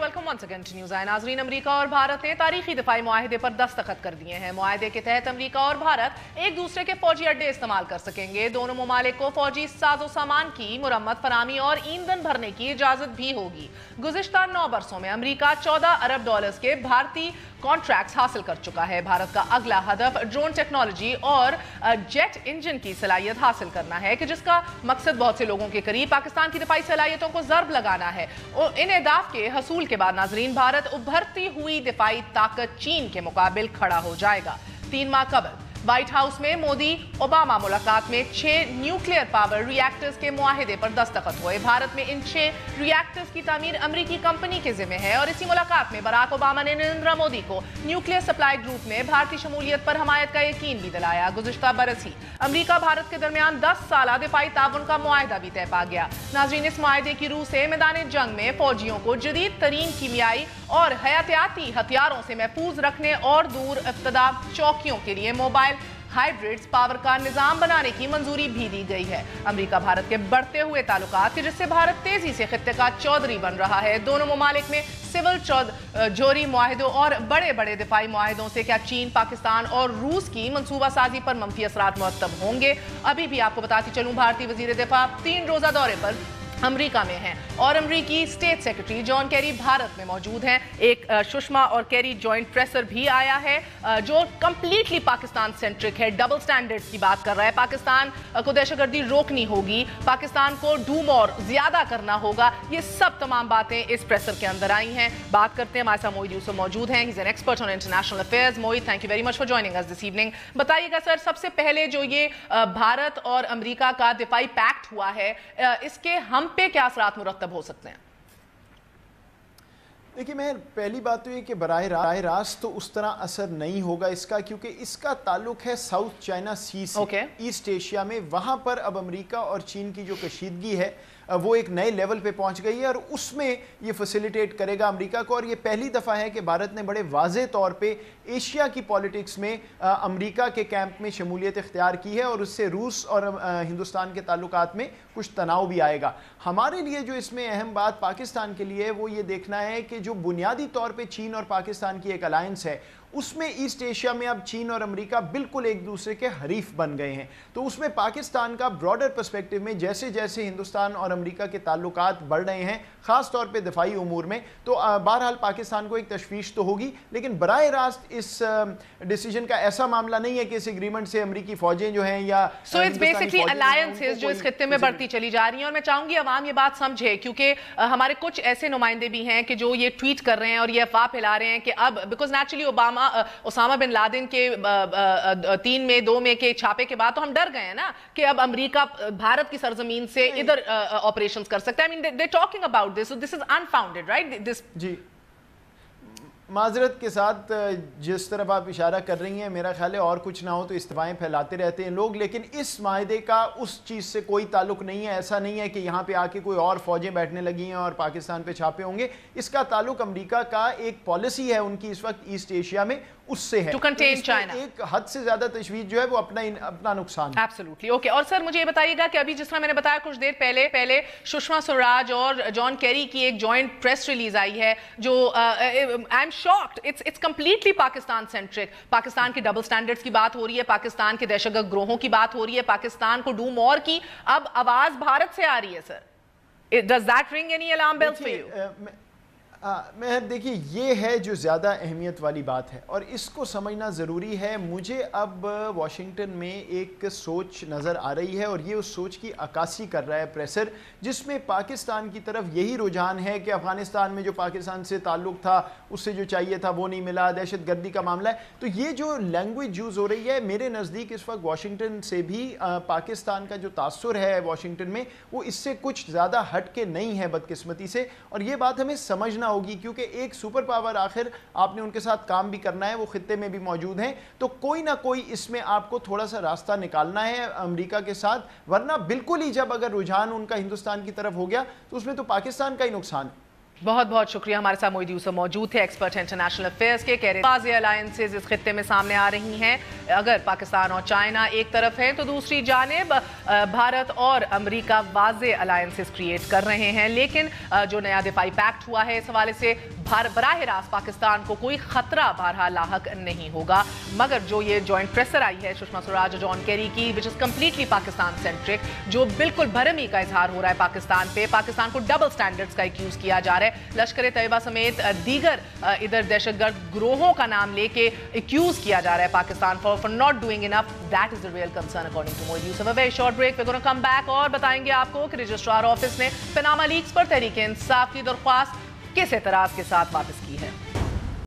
Welcome once again to news I. नाज़रीन, America और भारत ने तारीखी दिफाई मुआहदे पर दस्तखत कर दिए हैं। मुआहदे के तहत अमेरिका और भारत एक दूसरे के फौजी अड्डे इस्तेमाल कर सकेंगे। दोनों ममालिक को फौजी साजो सामान की मुरम्मत, फराहमी और ईंधन भरने की इजाजत भी होगी। गुज़िश्ता 9 बरसों में अमेरिका $14 अरब के भारतीय कॉन्ट्रैक्ट्स हासिल कर चुका है। भारत का अगला हदफ ड्रोन टेक्नोलॉजी और जेट इंजन की सलाहियत हासिल करना है, कि जिसका मकसद बहुत से लोगों के करीब पाकिस्तान की दिफाई सलाहियतों को ज़र्ब लगाना है। और इन अहदाफ के हसूल के बाद नाजरीन, भारत उभरती हुई दिफाई ताकत चीन के मुकाबिल खड़ा हो जाएगा। 3 माह कबल व्हाइट हाउस में मोदी ओबामा मुलाकात में 6 न्यूक्लियर पावर रिएक्टर्स के मुआहदे पर दस्तखत हुए। भारत में इन 6 रिएक्टर्स की तामीर अमेरिकी कंपनी के जिम्मे है और इसी मुलाकात में बराक ओबामा ने नरेंद्र मोदी को न्यूक्लियर सप्लाई ग्रुप में भारतीय शमूलियत पर हमायत का यकीन भी दिलाया। गुज़िश्ता बरस ही अमेरिका भारत के दरमियान 10 साला दिफाई ताउन का मुआहदा भी तय पा गया। नाज़रीन, इस मुआहदे की रूह से मैदान जंग में फौजियों को जदीद तरीन कीमियाई और हयातियाती हथियारों से महफूज रखने और दूर इब्तदा चौकियों के लिए मोबाइल हाइब्रिड्स पावर का निजाम बनाने की मंजूरी भी दी गई है। अमेरिका भारत के बढ़ते हुए ताल्लुकात, जिससे भारत तेजी से खित्ते का चौधरी बन रहा है। दोनों ममालिक में सिविल जोरी मुआहिदों और बड़े बड़े दिफाई मुआहिदों से क्या चीन, पाकिस्तान और रूस की मंसूबा साजी पर मंफी असरात मुरतब होंगे? अभी भी आपको बताती चलूं, भारतीय वजीर दिफा 3 रोजा दौरे पर अमेरिका में हैं और अमेरिकी state secretary John Kerry Bharat में मौजूद हैं। एक सुषमा और कैरी जॉइंट प्रेसर भी आया है जो कंप्लीटली पाकिस्तान सेंट्रिक है, डबल स्टैंडर्ड्स की बात कर रहा है। पाकिस्तान को दहशतगर्दी रोकनी होगी, पाकिस्तान को डू मोर ज्यादा करना होगा। ये सब तमाम बातें इस प्रेसर के अंदर आई हैं। बात करते हैं, हमारे साथ मोहित यूसुफ मौजूद हैं, he is an expert on international affairs. Mohit, thank you very much for joining us this evening. बताइएगा सर, सबसे पहले जो ये भारत और अमेरिका का दिफाई पैक्ट हुआ है, इसके हम पे क्या असरात मुरत्तब हो सकते हैं? देखिए, मैं पहली बात तो ये कि बराह रास्त तो उस तरह असर नहीं होगा इसका, क्योंकि इसका ताल्लुक है साउथ चाइना सी से, ईस्ट एशिया में। वहाँ पर अब अमेरिका और चीन की जो कशीदगी है वो एक नए लेवल पे पहुंच गई है और उसमें ये फैसिलिटेट करेगा अमेरिका को। और ये पहली दफ़ा है कि भारत ने बड़े वाज़े तौर पे एशिया की पॉलिटिक्स में अमेरिका के कैंप में शमूलियत इख्तियार की है और उससे रूस और हिंदुस्तान के ताल्लुकात में कुछ तनाव भी आएगा। हमारे लिए जो इसमें अहम बात पाकिस्तान के लिए है वो ये देखना है कि जो बुनियादी तौर पर चीन और पाकिस्तान की एक अलायंस है, उसमें ईस्ट एशिया में अब चीन और अमेरिका बिल्कुल एक दूसरे के हरीफ बन गए हैं। तो उसमें पाकिस्तान का ब्रॉडर पर्सपेक्टिव में जैसे जैसे हिंदुस्तान और अमेरिका के ताल्लुकात बढ़ रहे हैं, ख़ास तौर पे दिफाई उमूर में, तो बहरहाल पाकिस्तान को एक तशवीश तो होगी। लेकिन बराह रास्त इस डिसीजन का ऐसा मामला नहीं है कि इस एग्रीमेंट से अमेरिकी फौजें जो हैं या सो इट्स बेसिकली अलायंसेस जो इस खित्ते में बढ़ती चली जा रही हैं। और मैं चाहूंगी अवाम ये बात समझे, क्योंकि हमारे कुछ ऐसे नुमाइंदे भी हैं कि जो ये ट्वीट कर रहे हैं और ये अफवाह फैला रहे हैं कि अब because naturally Osama bin Laden के 3 में 2 में के छापे के बाद तो हम डर गए हैं ना कि अब अमेरिका भारत की सरजमीन से इधर ऑपरेशंस कर सकता है। I mean they talking about this, so this is unfounded, right? This जी, माजरत के साथ जिस तरफ आप इशारा कर रही हैं, मेरा ख्याल है और कुछ ना हो तो इस्तीफाएँ फैलाते रहते हैं लोग, लेकिन इस माहदे का उस चीज़ से कोई ताल्लुक नहीं है। ऐसा नहीं है कि यहाँ पे आके कोई और फौजें बैठने लगी हैं और पाकिस्तान पे छापे होंगे। इसका ताल्लुक अमेरिका का एक पॉलिसी है उनकी इस वक्त ईस्ट एशिया में, उससे है। To contain China. एक हद से ज्यादा तशवीश जो है वो अपना नुकसान है। Absolutely okay. और सर मुझे ये बताइएगा कि अभी जिस तरह मैंने बताया कुछ देर पहले सुषमा स्वराज और जॉन कैरी की एक जॉइंट प्रेस रिलीज आई है जो I am shocked, it's completely Pakistan centric. Pakistan के डबल स्टैंडर्ड्स की बात हो रही है, पाकिस्तान के दहशतगर्द ग्रोहों की बात हो रही है, पाकिस्तान को डू मोर की अब आवाज भारत से आ रही है। Sir, does that ring any alarm bells for you? मैं देखिए, ये है जो ज़्यादा अहमियत वाली बात है और इसको समझना ज़रूरी है। मुझे अब वाशिंगटन में एक सोच नज़र आ रही है और ये उस सोच की अक्कासी कर रहा है प्रेसर, जिसमें पाकिस्तान की तरफ यही रुझान है कि अफ़गानिस्तान में जो पाकिस्तान से ताल्लुक़ था उससे जो चाहिए था वो नहीं मिला, दहशत गर्दी का मामला है। तो ये जो लैंग्वेज यूज़ हो रही है, मेरे नज़दीक इस वक्त वाशिंगटन से भी पाकिस्तान का जो तासुर है वाशिंगटन में, वो इससे कुछ ज़्यादा हट के नहीं है बदकिस्मती से। और ये बात हमें समझना होगी क्योंकि एक सुपर पावर, आखिर आपने उनके साथ काम भी करना है, वो खित्ते में भी मौजूद हैं, तो कोई ना कोई इसमें आपको थोड़ा सा रास्ता निकालना है अमेरिका के साथ, वरना बिल्कुल ही जब अगर रुझान उनका हिंदुस्तान की तरफ हो गया तो उसमें तो पाकिस्तान का ही नुकसान है। बहुत बहुत शुक्रिया। हमारे साथ मोहिद यूसुफ मौजूद थे, एक्सपर्ट हैं इंटरनेशनल अफेयर्स के। कह रहे वाज़ेह अलायंसेज इस खित्ते में सामने आ रही हैं। अगर पाकिस्तान और चाइना एक तरफ है तो दूसरी जानिब भारत और अमेरिका वाज़ेह अलायंसेज क्रिएट कर रहे हैं। लेकिन जो नया दिफाई पैक्ट हुआ है, इस हवाले से बराह रास्त पाकिस्तान को कोई खतरा बहरहाल लाहक नहीं होगा। मगर जो ये जॉइंट प्रेसर आई है सुषमा स्वराज और जॉन केरी की, which is completely Pakistan centric, जो बिल्कुल भरमी का इजहार हो रहा है पाकिस्तान पे, पाकिस्तान को डबल स्टैंडर्ड्स का एक्यूज किया जा रहा है। लश्कर तैयबा समेत दीगर इधर दहशतगर्द ग्रोहों का नाम लेके एक्यूज किया जा रहा है Pakistan for not doing enough. That is the real concern according to Moeed Yusuf. A very short break, we gonna come back और बताएंगे आपको कि रजिस्ट्रार ऑफिस ने पनामा लीक्स पर तहरीक इंसाफ की दरख्वास्त किस एतराज के साथ वापस की है।